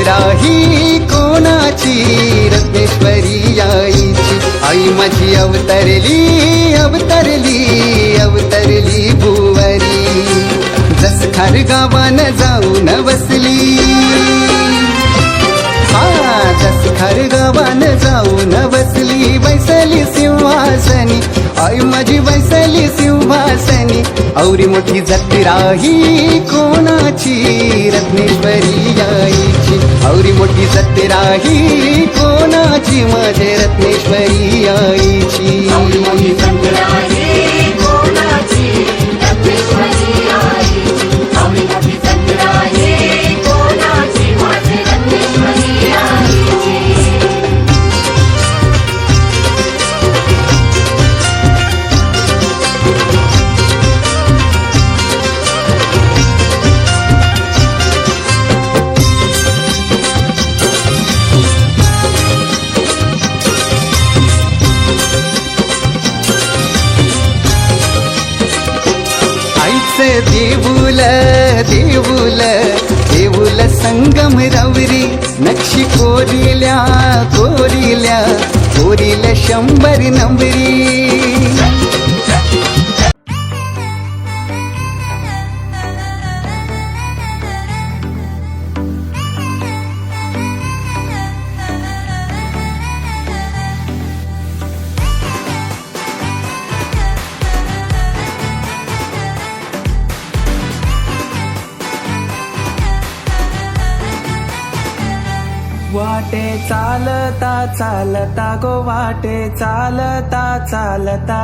जत्रा ही कोणाची रत्नेश्वरी आईची. आई माझी अवतरली अवतरली अवतरली भुवरी. जस खार गावान जाऊन बसली, जस खार गावान जाऊन बसली. बैसली सिंहासनी आई माझी बैसली सिंहासनी. औरी मोठी जत्रा ही कोणाची रत्नेश्वरी आईची. औरी मोठी जत्रा ही कोणाची माझे रत्नेश्वरी आईची. देऊल देऊल देऊल संगम रवरी. नक्षी कोरिल्या कोरिल्या कोरिल्या 100 नंबरी. वाटे चालता चालता गो वाटे चालता चालता.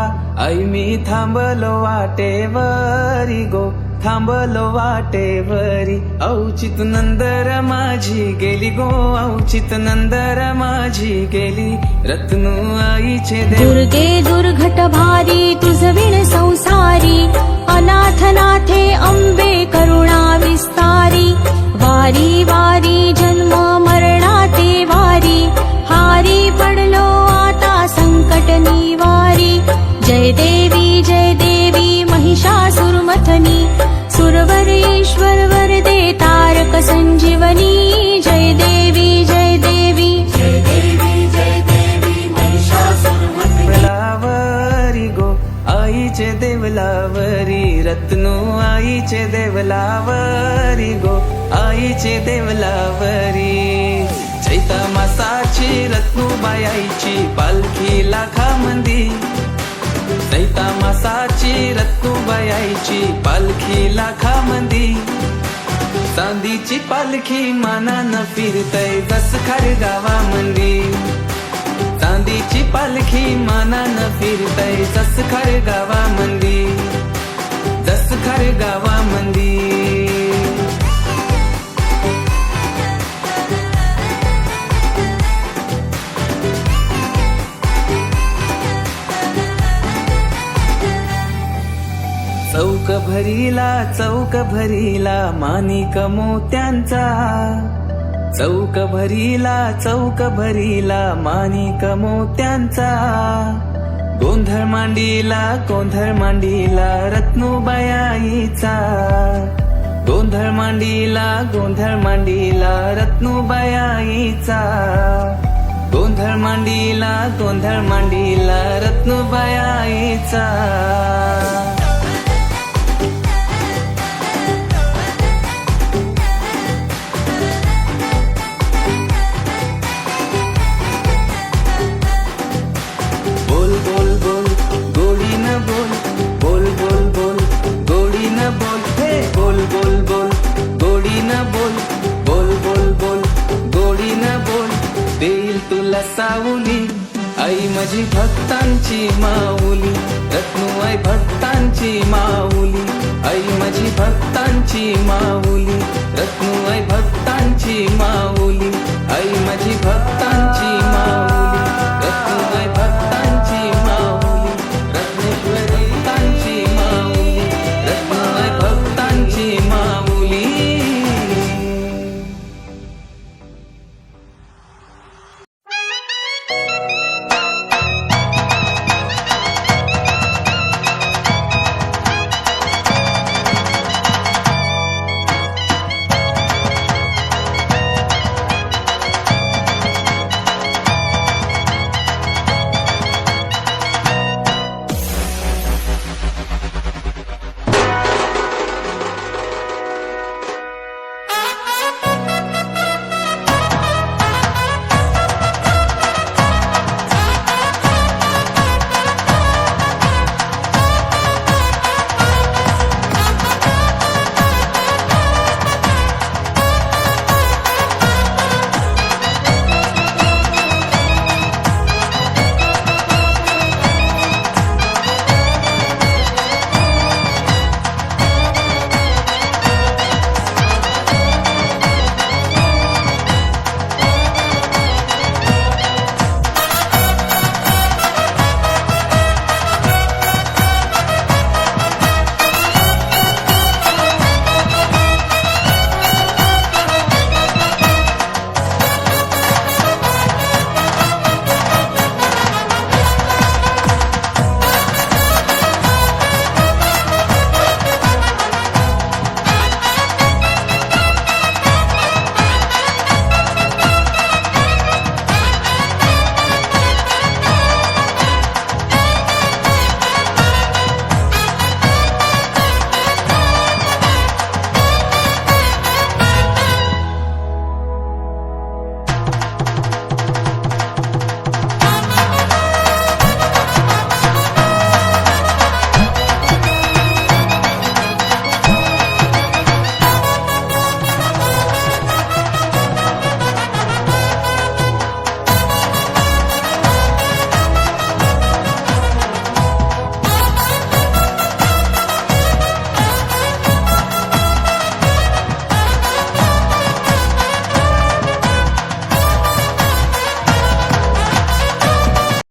आई मी थांबलो वाटेवरी गो थांबलो वाटेवरी. औचित नंदर माझी गेली गो औचित नंदर माझी गेली. रत्नू आईचे दुर्गे दुर्घट भारी तुझ विण संसारी. अनाथनाथे अंबे करुणा विस्तारी. वारी वारी जन्म मरणाते वारी. हारी पडलो आता संकट निवारी. जय देवी महिषासुरमथनी. सुरवर ईश्वर वरदे तारक संजीवनी. जय देवी महिषासुरमथनी. गो आईचे देवलावरी. रत्नू आईचे देवलावरी गो आईचे देवलावरी. चैता मासाची रत्नूबाई आईची पालखी लाखामंदी. चैता मासाची रत्नूबाई आईची पालखी लाखामंदी. चांदीची पालखी मानानं फिरतय जस खार गावामंदी. चांदीची पालखी मानानं फिरतय जस खार गावामंदी. जस खार गावामंदी. चौक भरीला माणिक मोत्यांचा. चौक भरीला माणिक मोत्यांचा. गोंधळ मांडीला रत्नूबाई आईचा. गोंधळ मांडीला रत्नूबाई आईचा. गोंधळ मांडीला रत्नूबाई आईचा. बोल बोल बोल गोडीनं बोल. बोल बोल बोल गोडीनं बोल. हे बोल बोल बोल गोडीनं बोल. बोल बोल बोल गोडीनं बोल. देईल तुला सावली आई माझी भक्तांची माऊली. रत्नू आई भक्तांची माऊली. आई माझी भक्तांची माऊली. रत्नू आई भक्तांची माऊली. आई माझी भक्त